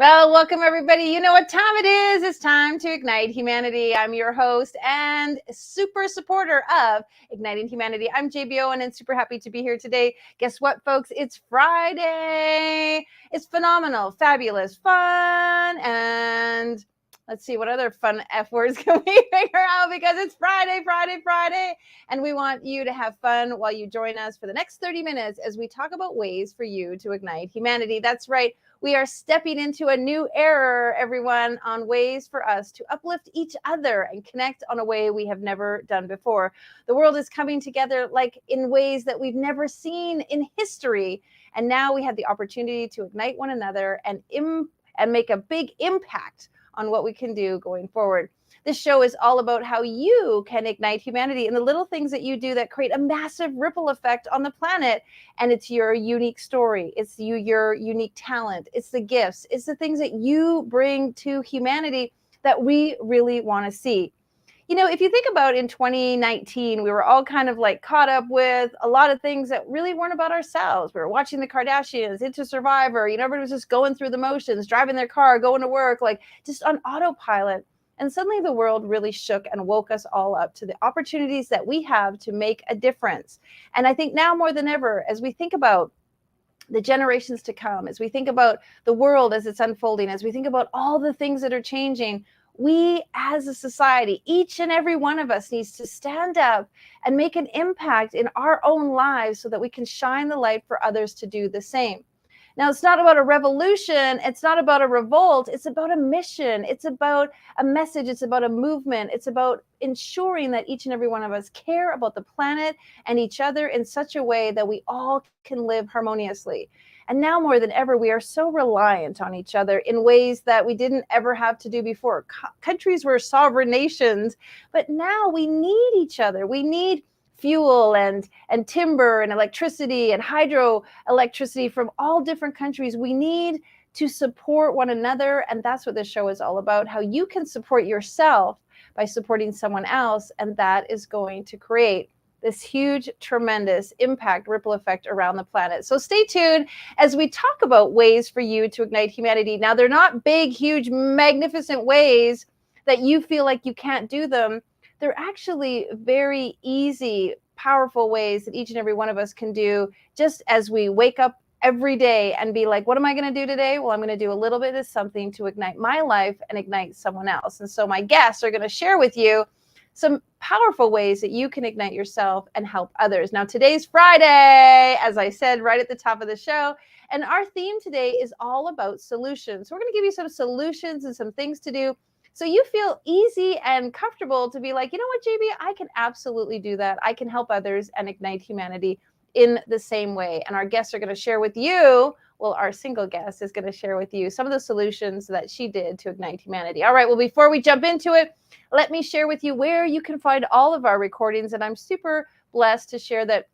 Well, welcome everybody. You know what time it is. It's time to ignite humanity. I'm your host and super supporter of Igniting Humanity. I'm JB Owen and super happy to be here today. Guess what, folks? It's Friday. It's phenomenal, fabulous, fun, and let's see what other fun F words can we figure out because it's Friday, and we want you to have fun while you join us for the next 30 minutes as we talk about ways for you to ignite humanity. That's right. We are stepping into a new era, everyone, on ways for us to uplift each other and connect on a way we have never done before. The world is coming together like in ways that we've never seen in history. And now we have the opportunity to ignite one another and make a big impact on what we can do going forward. This show is all about how you can ignite humanity and the little things that you do that create a massive ripple effect on the planet. And it's your unique story. It's your unique talent. It's the gifts. It's the things that you bring to humanity that we really want to see. You know, if you think about in 2019, we were all kind of like caught up with a lot of things that really weren't about ourselves. We were watching the Kardashians, Into Survivor, everybody was just going through the motions, driving their car, going to work, like just on autopilot. And suddenly the world really shook and woke us all up to the opportunities that we have to make a difference. And I think now more than ever, as we think about the generations to come, as we think about the world as it's unfolding, as we think about all the things that are changing, we as a society, each and every one of us needs to stand up and make an impact in our own lives so that we can shine the light for others to do the same. Now, it's not about a revolution. It's not about a revolt. It's about a mission. It's about a message. It's about a movement. It's about ensuring that each and every one of us care about the planet and each other in such a way that we all can live harmoniously. And now more than ever, we are so reliant on each other in ways that we didn't ever have to do before. Countries were sovereign nations, but now we need each other. We need fuel and timber and electricity and hydroelectricity from all different countries. We need to support one another. And that's what this show is all about, how you can support yourself by supporting someone else. And that is going to create this huge, tremendous impact, ripple effect around the planet. So stay tuned as we talk about ways for you to ignite humanity. Now, they're not big, huge, magnificent ways that you feel like you can't do them. They're actually very easy, powerful ways that each and every one of us can do just as we wake up every day and be like, what am I going to do today? Well, I'm going to do a little bit of something to ignite my life and ignite someone else. And so my guests are going to share with you some powerful ways that you can ignite yourself and help others. Now, today's Friday, as I said right at the top of the show, and our theme today is all about solutions. So we're going to give you some solutions and some things to do so you feel easy and comfortable to be like, you know what, JB, I can absolutely do that. I can help others and ignite humanity in the same way. And our guests are going to share with you, well, our single guest is going to share with you some of the solutions that she did to ignite humanity. All right, well, before we jump into it, let me share with you where you can find all of our recordings. And I'm super blessed to share that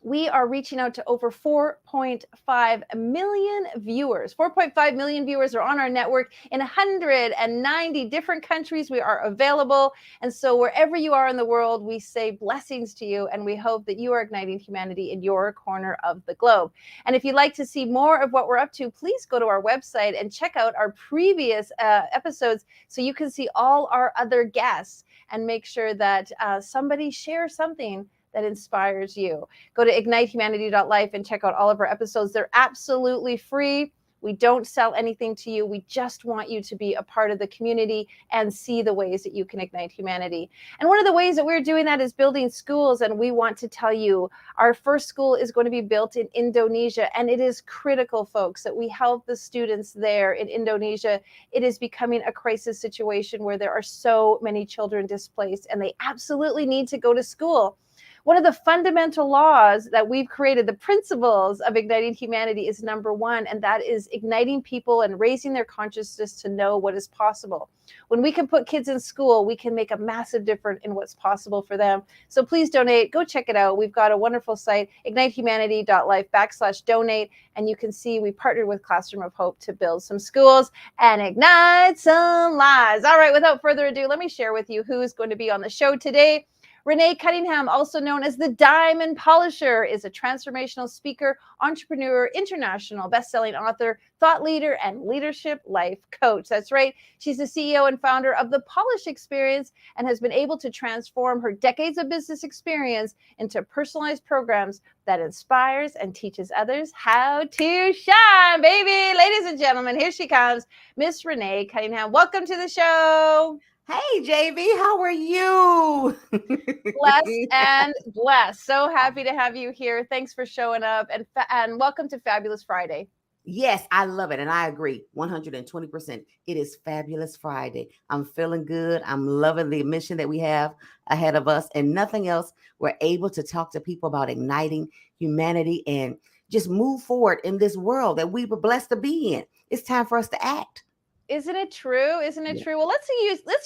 we are reaching out to over 4.5 million viewers. 4.5 million viewers are on our network in 190 different countries. We are available. And so wherever you are in the world, we say blessings to you. And we hope that you are igniting humanity in your corner of the globe. And if you'd like to see more of what we're up to, please go to our website and check out our previous episodes so you can see all our other guests and make sure that somebody shares something that inspires you. Go to ignitehumanity.life and check out all of our episodes. They're absolutely free. We don't sell anything to you. We just want you to be a part of the community and see the ways that you can ignite humanity. And one of the ways that we're doing that is building schools. And we want to tell you, our first school is going to be built in Indonesia. And it is critical, folks, that we help the students there in Indonesia. It is becoming a crisis situation where there are so many children displaced, and they absolutely need to go to school. One of the fundamental laws that we've created, the principles of igniting humanity, is number one, and that is igniting people and raising their consciousness to know what is possible. When we can put kids in school, we can make a massive difference in what's possible for them. So please donate. Go check it out. We've got a wonderful site, ignitehumanity.life/donate, and you can see we partnered with Classroom of Hope to build some schools and ignite some lives. All right, without further ado, let me share with you who is going to be on the show today. Renee Cunningham, also known as the Diamond Polisher, is a transformational speaker, entrepreneur, international best-selling author, thought leader, and leadership life coach. That's right. She's the CEO and founder of the Polish Experience and has been able to transform her decades of business experience into personalized programs that inspires and teaches others how to shine, baby. Ladies and gentlemen, here she comes, Miss Renee Cunningham. Welcome to the show. Hey, JB, how are you? Blessed and blessed. So happy to have you here. Thanks for showing up and welcome to Fabulous Friday. Yes, I love it. And I agree 120%. It is Fabulous Friday. I'm feeling good. I'm loving the mission that we have ahead of us. And nothing else, we're able to talk to people about igniting humanity and just move forward in this world that we were blessed to be in. It's time for us to act. Isn't it true? Isn't it Yeah. true? Well, let's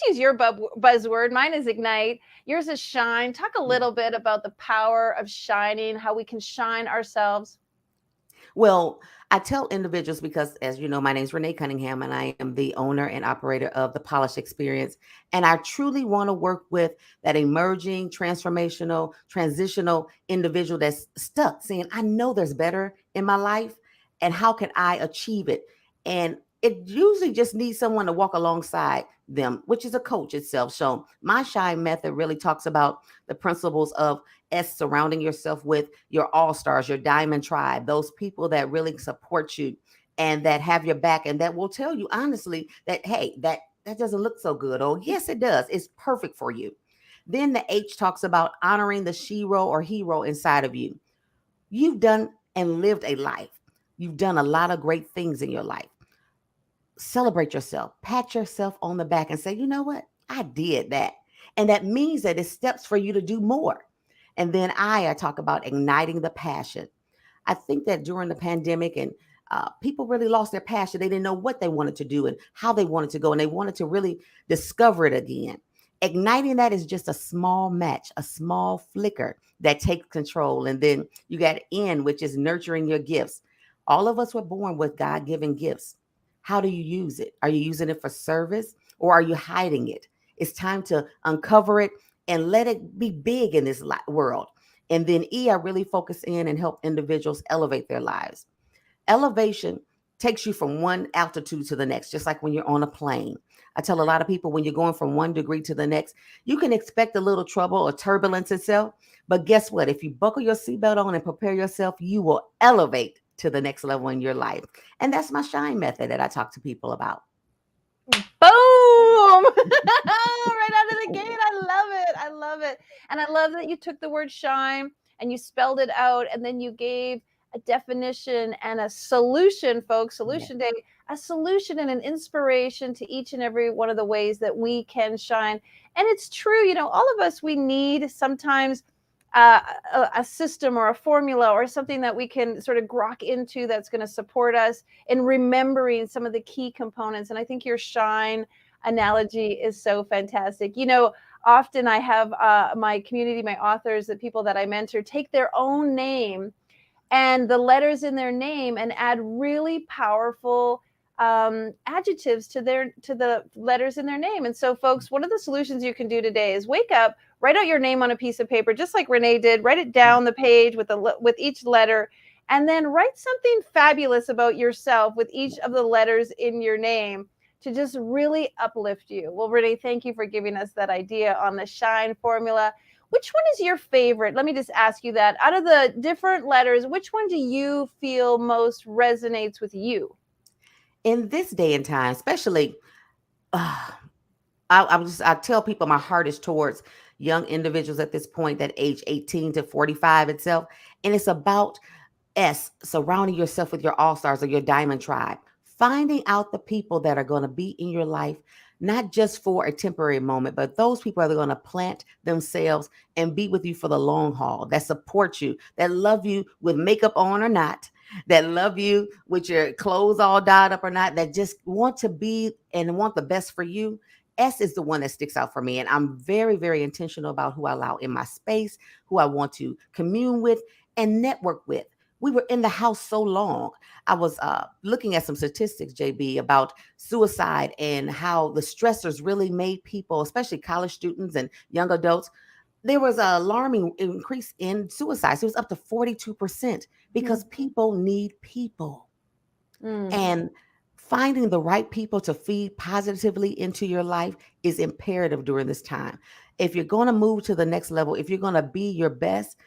use your buzzword. Mine is ignite. Yours is shine. Talk a Yeah. little bit about the power of shining, how we can shine ourselves. Well, I tell individuals because, as you know, my name is Renee Cunningham, and I am the owner and operator of the Polish Experience. And I truly want to work with that emerging, transformational, transitional individual that's stuck, saying, I know there's better in my life, and how can I achieve it? And it usually just needs someone to walk alongside them, which is a coach itself. So, my Shine method really talks about the principles of surrounding yourself with your all stars, your diamond tribe, those people that really support you and that have your back and that will tell you honestly that, hey, that doesn't look so good. Oh, yes, it does. It's perfect for you. Then the H talks about honoring the shero or hero inside of you. You've done and lived a life. You've done a lot of great things in your life. Celebrate yourself, pat yourself on the back and say, you know what? I did that. And that means that it's steps for you to do more. And then I talk about igniting the passion. I think that during the pandemic and people really lost their passion. They didn't know what they wanted to do and how they wanted to go, and they wanted to really discover it again. Igniting that is just a small match, a small flicker that takes control. And then you got N, which is nurturing your gifts. All of us were born with God given gifts. How do you use it? Are you using it for service or are you hiding it? It's time to uncover it and let it be big in this world. And then E, I really focus in and help individuals elevate their lives. Elevation takes you from one altitude to the next, just like when you're on a plane. I tell a lot of people when you're going from one degree to the next, you can expect a little trouble or turbulence itself. But guess what? If you buckle your seatbelt on and prepare yourself, you will elevate to the next level in your life. And that's my shine method that I talk to people about. Boom! Right out of the gate. I love it. I love it. And I love that you took the word shine and you spelled it out and then you gave a definition and a solution, folks, Yeah. solution day, a solution and an inspiration to each and every one of the ways that we can shine. And it's true, all of us, we need sometimes uh, a system or a formula or something that we can sort of grok into that's going to support us in remembering some of the key components. And I think your shine analogy is so fantastic. Often I have my community, my authors, the people that I mentor, take their own name and the letters in their name and add really powerful adjectives to the letters in their name. And so, folks, one of the solutions you can do today is wake up, write out your name on a piece of paper, just like Renee did. Write it down the page with each letter, and then write something fabulous about yourself with each of the letters in your name to just really uplift you. Well, Renee, thank you for giving us that idea on the shine formula. Which one is your favorite? Let me just ask you that. Out of the different letters, which one do you feel most resonates with you? In this day and time, especially, uh, I tell people my heart is towards young individuals at this point that age 18 to 45 itself. And it's about surrounding yourself with your all stars or your diamond tribe, finding out the people that are going to be in your life, not just for a temporary moment, but those people that are going to plant themselves and be with you for the long haul, that support you, that love you with makeup on or not, that love you with your clothes all dyed up or not, that just want to be and want the best for you. S is the one that sticks out for me. And I'm very, very intentional about who I allow in my space, who I want to commune with and network with. We were in the house so long. I was looking at some statistics, JB, about suicide and how the stressors really made people, especially college students and young adults, there was an alarming increase in suicides. It was up to 42% because Mhm. people need people. Mm. And finding the right people to feed positively into your life is imperative during this time. If you're going to move to the next level, if you're going to be your best,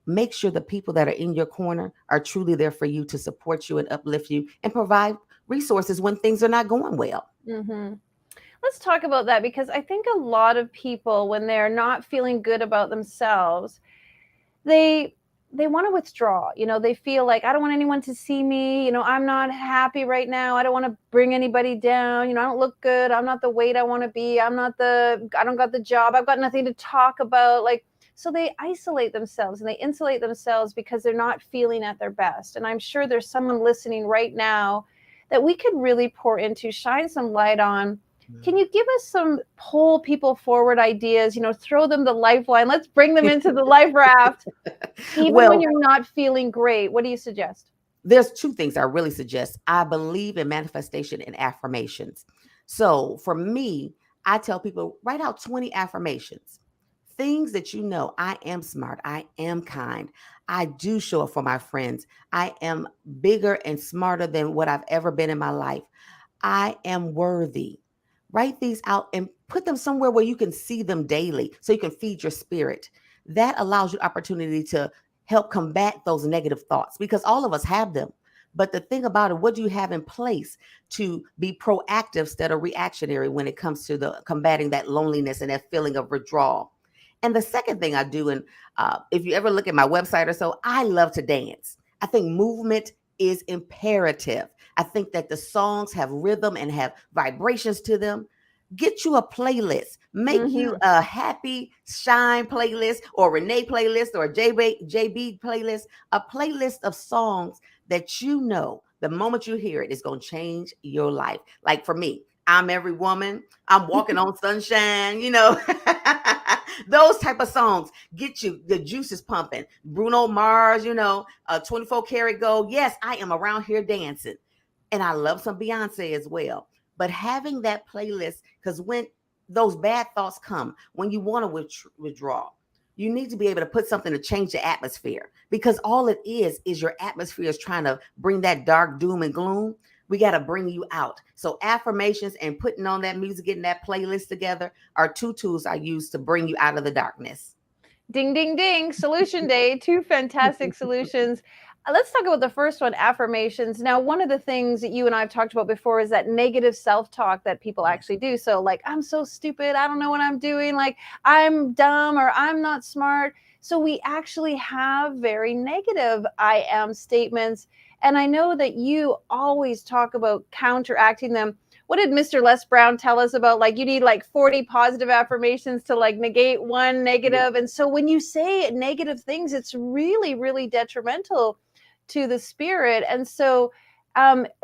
make sure the people that are in your corner are truly there for you to support you and uplift you and provide resources when things are not going well. Mhm. Let's talk about that because I think a lot of people, when they're not feeling good about themselves, they they want to withdraw. They feel like I don't want anyone to see me. I'm not happy right now. I don't want to bring anybody down. I don't look good. I'm not the weight I want to be. I don't got the job. I've got nothing to talk about. Like, so they isolate themselves and they insulate themselves because they're not feeling at their best. And I'm sure there's someone listening right now that we could really pour into, shine some light on. Can you give us some pull people forward ideas? Throw them the lifeline. Let's bring them into the life raft even when Well, you're not feeling great. What do you suggest? there's two things I really suggest. I believe in manifestation and affirmations. So for me, I tell people write out 20 affirmations. Things that you know, I am smart, I am kind, I do show up for my friends, I am bigger and smarter than what I've ever been in my life. I am worthy. Write these out and put them somewhere where you can see them daily so you can feed your spirit. That allows you opportunity to help combat those negative thoughts because all of us have them. But the thing about it, what do you have in place to be proactive instead of reactionary when it comes to the combating that loneliness and that feeling of withdrawal? And the second thing I do, and if you ever look at my website or so, I love to dance. I think movement is imperative. I think that the songs have rhythm and have vibrations to them. Get you a playlist. Make you Mhm. a happy shine playlist or Renee playlist or a JB playlist, a playlist of songs that you know the moment you hear it is going to change your life. Like for me, I'm every woman. I'm walking on sunshine, those type of songs get you the juices pumping. Bruno Mars, 24 karat gold. Yes, I am around here dancing. And I love some Beyonce as well. But having that playlist, because when those bad thoughts come, when you want to withdraw, you need to be able to put something to change the atmosphere because all it is your atmosphere is trying to bring that dark doom and gloom. We got to bring you out. So affirmations and putting on that music, getting that playlist together are two tools I use to bring you out of the darkness. Ding, ding, ding. Solution day. Two fantastic solutions. Let's talk about the first one, affirmations. Now, one of the things that you and I have talked about before is that negative self talk that people Yes. actually do. So, like, I'm so stupid. I don't know what I'm doing. Like, I'm dumb or I'm not smart. So, we actually have very negative I am statements. And I know that you always talk about counteracting them. What did Mr. Les Brown tell us about? Like, you need like 40 positive affirmations to like negate one Yeah. negative. And so when you say negative things, it's really, really detrimental to the spirit. And so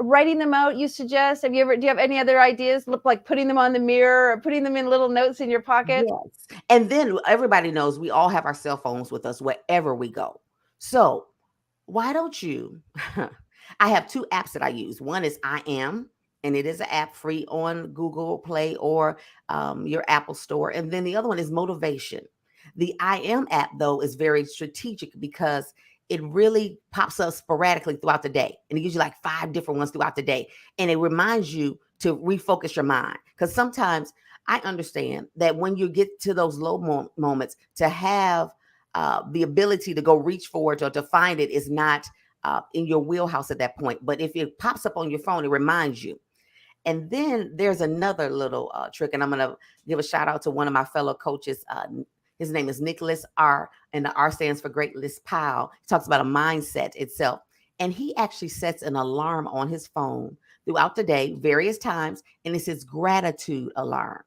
writing them out, you suggest, do you have any other ideas? Look, like putting them on the mirror or putting them in little notes in your pocket? Yes. And then everybody knows we all have our cell phones with us wherever we go. So why don't you? I have two apps that I use. One is I Am, and it is an app free on Google Play or your Apple Store. And then the other one is Motivation. The I Am app, though, is very strategic because it really pops up sporadically throughout the day. And it gives you like 5 different ones throughout the day. And it reminds you to refocus your mind. Because sometimes I understand that when you get to those low moments, to have the ability to go reach for it or to find it is not in your wheelhouse at that point. But if it pops up on your phone, it reminds you. And then there's another little trick, and I'm going to give a shout out to one of my fellow coaches. His name is Nicholas R, and the R stands for Greatness Powell. He talks about a mindset itself. And he actually sets an alarm on his phone throughout the day, various times, and it's his gratitude alarm.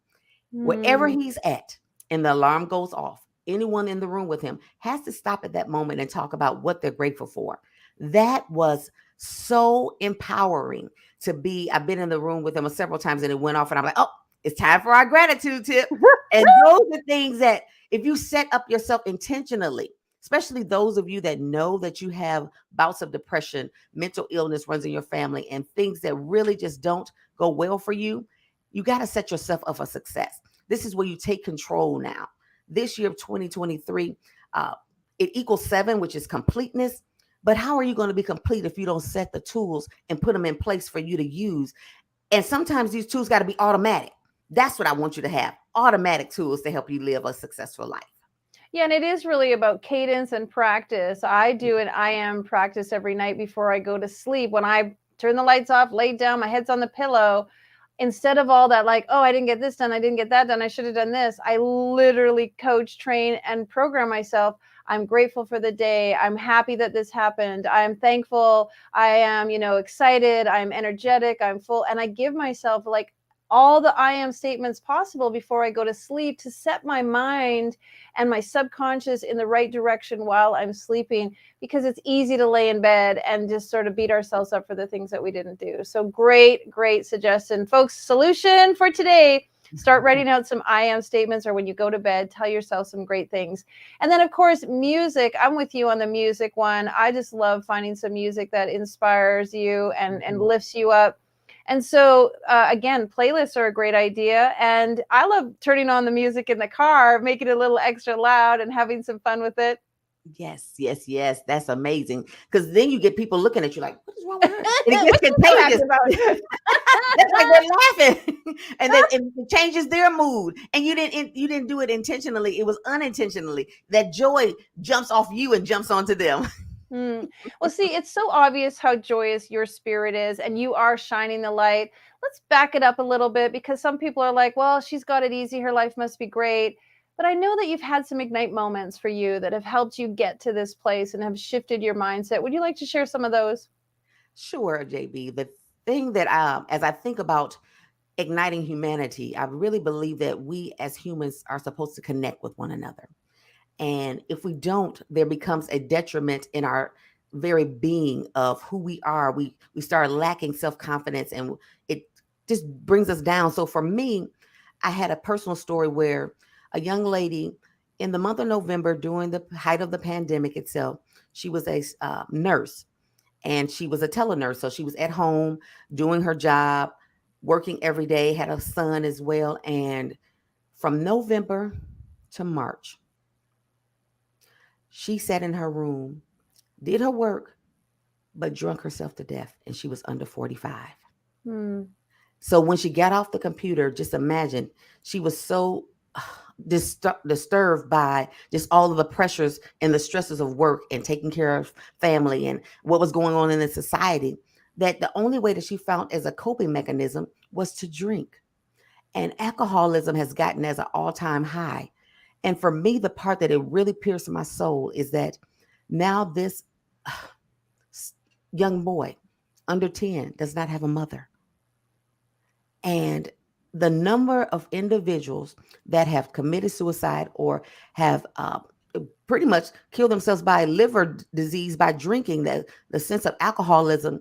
Wherever Mm. he's at, and the alarm goes off, anyone in the room with him has to stop at that moment and talk about what they're grateful for. That was so empowering to be. I've been in the room with him several times and it went off, and I'm like, oh, it's time for our gratitude tip. And those are things that if you set up yourself intentionally, especially those of you that know that you have bouts of depression, mental illness runs in your family, and things that really just don't go well for you, you got to set yourself up for success. This is where you take control now. this year of 2023, uh, it equals 7, which is completeness. But how are you going to be complete if you don't set the tools and put them in place for you to use? And sometimes these tools got to be automatic. That's what I want you to have, automatic tools to help you live a successful life. Yeah, and it is really about cadence and practice. I do an I am practice every night before I go to sleep. When I turn the lights off, lay down, my head's on the pillow, instead of all that, like, oh, I didn't get this done, I didn't get that done, I should have done this, I literally coach, train, and program myself. I'm grateful for the day. I'm happy that this happened. I'm thankful. I am, excited. I'm energetic. I'm full. And I give myself like all the I am statements possible before I go to sleep to set my mind and my subconscious in the right direction while I'm sleeping, because it's easy to lay in bed and just sort of beat ourselves up for the things that we didn't do. So great suggestion, folks. Solution for today: start writing out some I am statements, or when you go to bed, tell yourself some great things. And then, of course, music. I'm with you on the music one. I just love finding some music that inspires you and lifts you up. And so, again, playlists are a great idea. And I love turning on the music in the car, making it a little extra loud and having some fun with it. Yes. That's amazing. Because then you get people looking at you like, what is wrong with her? And it What's gets she so happy contagious. about? That's like they're laughing. And then it changes their mood. And you didn't do it intentionally. It was unintentionally. That joy jumps off you and jumps onto them. Well, see, it's so obvious how joyous your spirit is, and you are shining the light. Let's back it up a little bit, because some people are like, well, she's got it easy. Her life must be great. But I know that you've had some ignite moments for you that have helped you get to this place and have shifted your mindset. Would you like to share some of those? Sure, JB. The thing that as I think about igniting humanity, I really believe that we as humans are supposed to connect with one another. And if we don't, there becomes a detriment in our very being of who we are. We start lacking self-confidence, and it just brings us down. So for me, I had a personal story where a young lady in the month of November, during the height of the pandemic itself, she was a nurse, and she was a telenurse. So she was at home doing her job, working every day, had a son as well. And from November to March, she sat in her room, did her work, but drunk herself to death, and she was under 45. Hmm. So when she got off the computer, just imagine, she was so disturbed by just all of the pressures and the stresses of work and taking care of family and what was going on in the society, that the only way that she found as a coping mechanism was to drink. And alcoholism has gotten as an all-time high. And for me, the part that it really pierced my soul is that now this young boy under 10 does not have a mother. And the number of individuals that have committed suicide or have pretty much killed themselves by liver disease by drinking, the sense of alcoholism,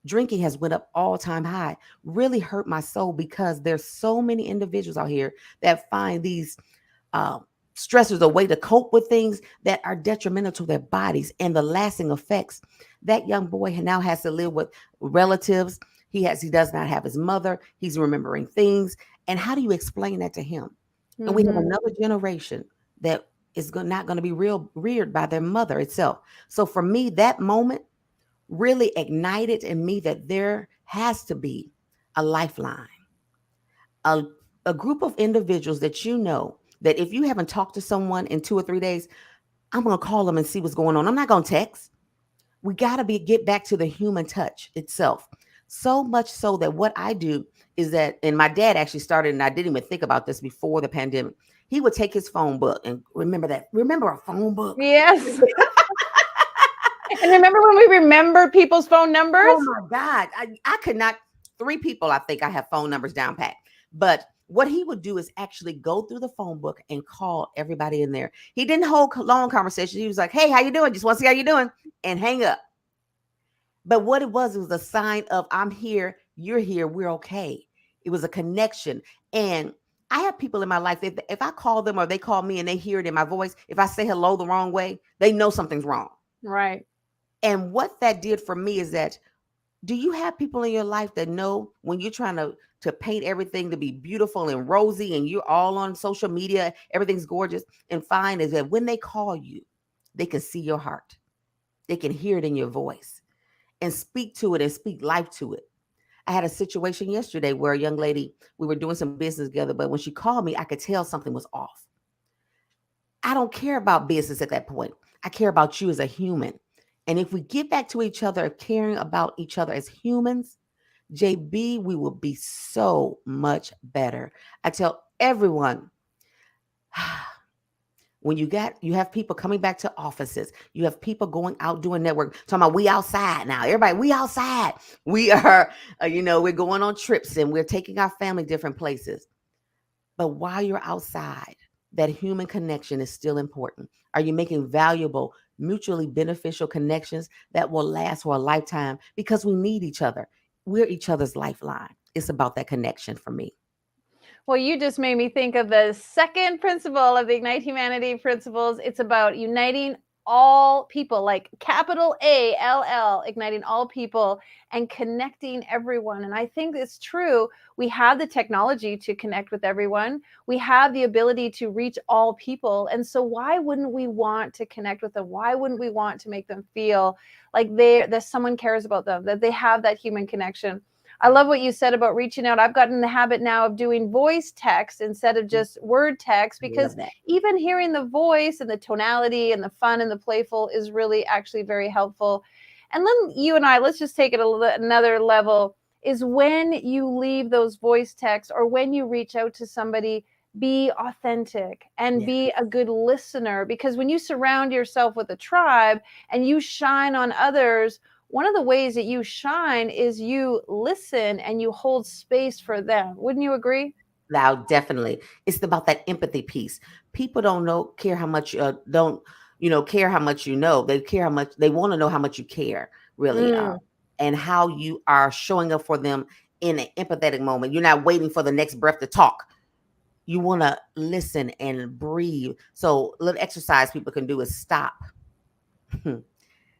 drinking has went up all-time high, really hurt my soul, because there's so many individuals out here that find these uh, stressors, a way to cope with things that are detrimental to their bodies and the lasting effects. That young boy now has to live with relatives. He does not have his mother. He's remembering things. And how do you explain that to him? And we have Mm-hmm. another generation that is not going to be reared by their mother itself. So for me, that moment really ignited in me that there has to be a lifeline, a, a group of individuals that that if you haven't talked to someone in 2 or 3 days, I'm going to call them and see what's going on. I'm not going to text. We got to get back to the human touch itself. So much so that what I do is that, and my dad actually started, and I didn't even think about this before the pandemic. He would take his phone book and remember a phone book. Yes. And remember when we remember people's phone numbers? Oh my God. I could not, 3 people, I think I have phone numbers down pat. But what he would do is actually go through the phone book and call everybody in there. He didn't hold long conversations. He was like, hey, how you doing? Just want to see how you doing, and hang up. But what it was a sign of, I'm here, you're here, we're okay. It was a connection. And I have people in my life that if I call them or they call me and they hear it in my voice, if I say hello the wrong way, they know something's wrong. Right. And what that did for me is that Do you have people in your life that know when you're trying to paint everything to be beautiful and rosy and you're all on social media, everything's gorgeous and fine, is that when they call you, they can see your heart. They can hear it in your voice and speak to it and speak life to it. I had a situation yesterday where a young lady, we were doing some business together, but when she called me, I could tell something was off. I don't care about business at that point. I care about you as a human. And if we get back to each other, caring about each other as humans, JB, we will be so much better. I tell everyone, when you have people coming back to offices, you have people going out doing network, talking about we outside now. Everybody, we outside. We are, we're going on trips and we're taking our family different places. But while you're outside, that human connection is still important. Are you making valuable, mutually beneficial connections that will last for a lifetime? Because we need each other. We're each other's lifeline. It's about that connection for me. Well, you just made me think of the second principle of the Ignite Humanity principles. It's about uniting all people, like capital ALL, igniting all people and connecting everyone. And I think it's true. We have the technology to connect with everyone, we have the ability to reach all people. And so, why wouldn't we want to connect with them? Why wouldn't we want to make them feel like that someone cares about them, that they have that human connection? I love what you said about reaching out. I've gotten in the habit now of doing voice text instead of just word text, I love because that. even hearing the voice and the tonality and the fun and the playful is really actually very helpful. And then you and I, let's just take it another level, is when you leave those voice texts or when you reach out to somebody, be authentic and Yeah. be a good listener, because when you surround yourself with a tribe and you shine on others, one of the ways that you shine is you listen and you hold space for them. Wouldn't you agree? Now, definitely, it's about that empathy piece. People don't care how much don't care how much you know. They care how much they want to know how much you care, really, Mm. and how you are showing up for them in an empathetic moment. You're not waiting for the next breath to talk. You want to listen and breathe. So, a little exercise people can do is stop,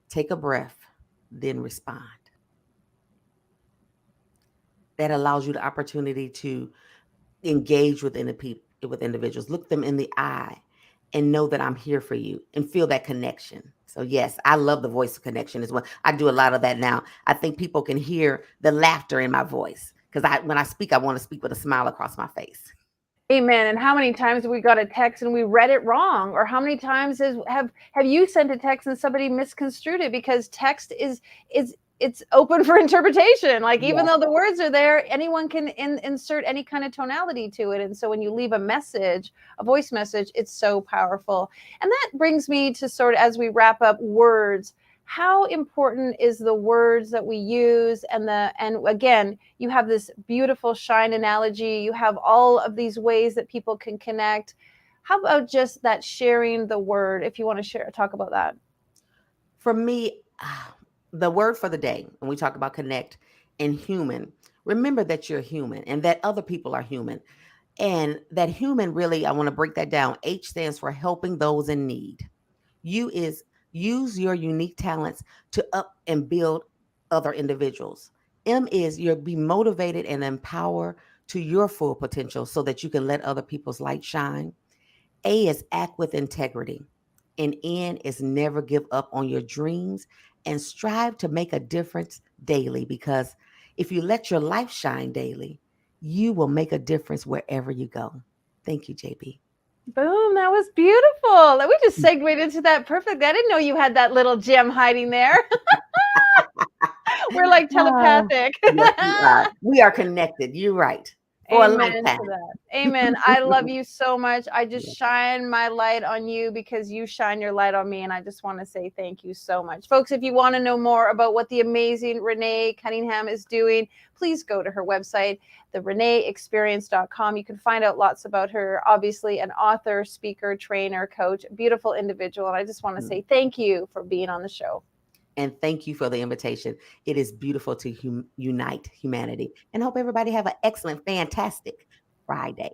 take a breath, then respond. That allows you the opportunity to engage with individuals, look them in the eye and know that I'm here for you and feel that connection. So yes, I love the voice of connection as well. I do a lot of that now. I think people can hear the laughter in my voice because when I speak, I want to speak with a smile across my face. Amen. And how many times we got a text and we read it wrong, or how many times have you sent a text and somebody misconstrued it? Because text is it's open for interpretation. Like, even Yes. though the words are there, anyone can insert any kind of tonality to it. And so when you leave a message, a voice message, it's so powerful. And that brings me to sort of, as we wrap up, words. How important is the words that we use, and again, you have this beautiful shine analogy, you have all of these ways that people can connect. How about just that sharing the word, if you want to share, talk about that? For me, the word for the day, when we talk about connect and human, remember that you're human and that other people are human. And that human, really, I want to break that down. H stands for helping those in need. You is use your unique talents to up and build other individuals. M is you'll be motivated and empower to your full potential so that you can let other people's light shine. A is act with integrity. And N is never give up on your dreams and strive to make a difference daily, because if you let your life shine daily, you will make a difference wherever you go. Thank you, JB. Boom, that was beautiful. We just segued into that perfect. I didn't know you had that little gem hiding there. We're like Ah, telepathic. yes, we are. We are connected. You're right. For a Amen to lifetime. that. Amen. I love you so much. I just Yeah. shine my light on you because you shine your light on me. And I just want to say thank you so much. Folks, if you want to know more about what the amazing Renee Cunningham is doing, please go to her website, thereneeexperience.com. You can find out lots about her. Obviously, an author, speaker, trainer, coach, beautiful individual. And I just want to Mm. say thank you for being on the show. And thank you for the invitation. It is beautiful to unite humanity. And hope everybody have an excellent, fantastic Friday.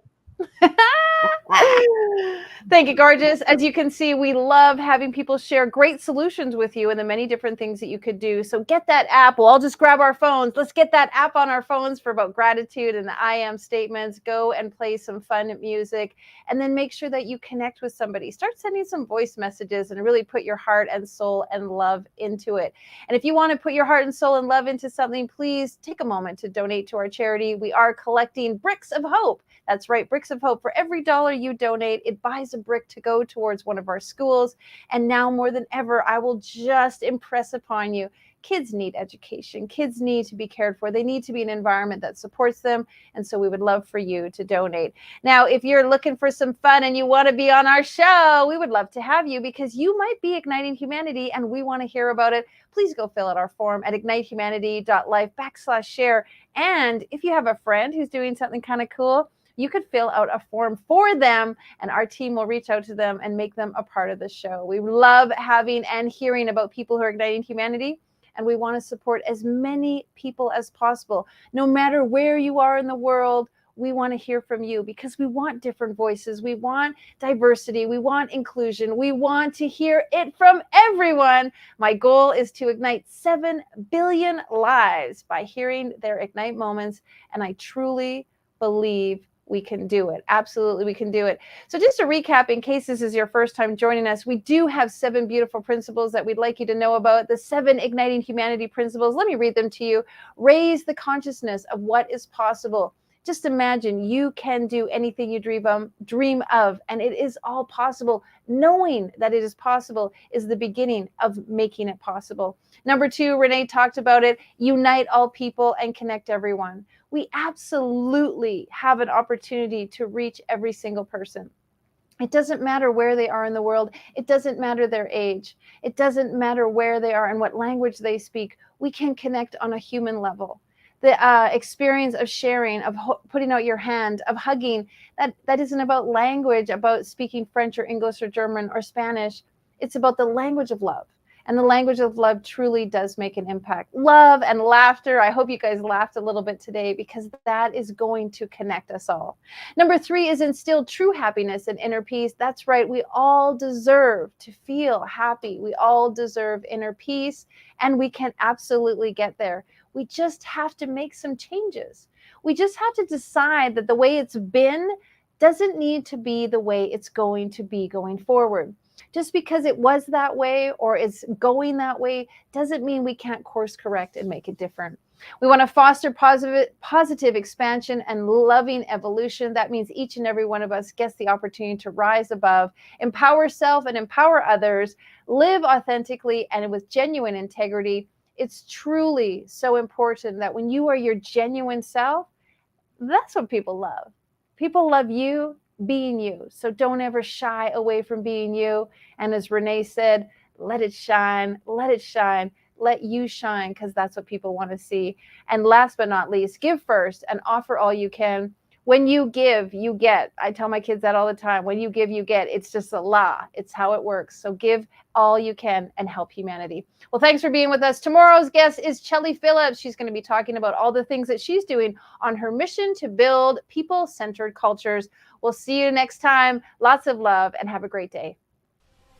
Thank you, gorgeous. As you can see, we love having people share great solutions with you and the many different things that you could do. So get that app. We'll all just grab our phones. Let's get that app on our phones for about gratitude and the I am statements. Go and play some fun music, and then make sure that you connect with somebody. Start sending some voice messages and really put your heart and soul and love into it. And if you want to put your heart and soul and love into something, please take a moment to donate to our charity. We are collecting bricks of hope. That's right, bricks of hope. For every dollar you donate, it buys a brick to go towards one of our schools. And now more than ever, I will just impress upon you, kids need education. Kids need to be cared for. They need to be in an environment that supports them. And so we would love for you to donate. Now, if you're looking for some fun and you want to be on our show, we would love to have you, because you might be igniting humanity and we want to hear about it. Please go fill out our form at ignitehumanity.life/share. And if you have a friend who's doing something kind of cool, you could fill out a form for them, and our team will reach out to them and make them a part of the show. We love having and hearing about people who are igniting humanity, and we want to support as many people as possible. No matter where you are in the world, we want to hear from you, because we want different voices. We want diversity. We want inclusion. We want to hear it from everyone. My goal is to ignite 7 billion lives by hearing their Ignite moments, and I truly believe we can do it. Absolutely, we can do it. So just to recap, in case this is your first time joining us, we do have 7 beautiful principles that we'd like you to know about. The 7 igniting humanity principles. Let me read them to you. Raise the consciousness of what is possible. Just imagine you can do anything you dream of, and it is all possible. Knowing that it is possible is the beginning of making it possible. Number 2, Renee talked about it. Unite all people and connect everyone. We absolutely have an opportunity to reach every single person. It doesn't matter where they are in the world. It doesn't matter their age. It doesn't matter where they are and what language they speak. We can connect on a human level. The experience of sharing, of putting out your hand, of hugging, that isn't about language, about speaking French or English or German or Spanish. It's about the language of love. And the language of love truly does make an impact. Love and laughter. I hope you guys laughed a little bit today, because that is going to connect us all. Number 3 is instill true happiness and inner peace. That's right. We all deserve to feel happy. We all deserve inner peace, and we can absolutely get there. We just have to make some changes. We just have to decide that the way it's been doesn't need to be the way it's going to be going forward. Just because it was that way or is going that way doesn't mean we can't course correct and make it different. We want to foster positive expansion and loving evolution. That means each and every one of us gets the opportunity to rise above, empower self and empower others, live authentically and with genuine integrity. It's truly so important that when you are your genuine self, that's what people love. People love you being you. So don't ever shy away from being you. And as Renee said, let it shine, let it shine, let you shine, because that's what people want to see. And last but not least, give first and offer all you can. When you give, you get. I tell my kids that all the time. When you give, you get. It's just a law. It's how it works. So give all you can and help humanity. Well, thanks for being with us. Tomorrow's guest is Chelly Phillips. She's going to be talking about all the things that she's doing on her mission to build people-centered cultures. We'll see you next time. Lots of love and have a great day.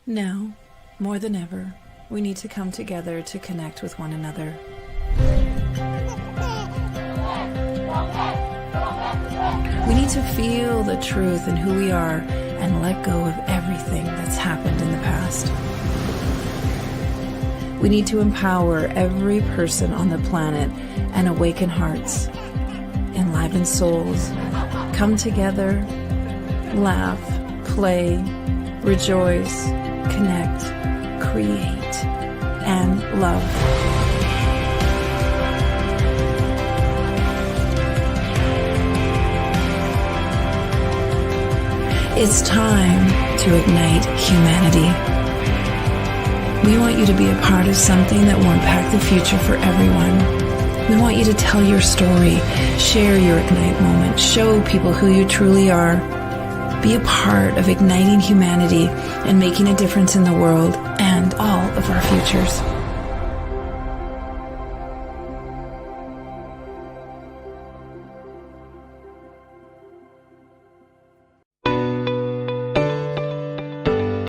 Now, more than ever, we need to come together to connect with one another. We need to feel the truth in who we are and let go of everything that's happened in the past. We need to empower every person on the planet and awaken hearts, enliven souls, come together, laugh, play, rejoice, connect, create, and love. It's time to ignite humanity. We want you to be a part of something that will impact the future for everyone. We want you to tell your story, share your Ignite moment, show people who you truly are. Be a part of igniting humanity and making a difference in the world and all of our futures.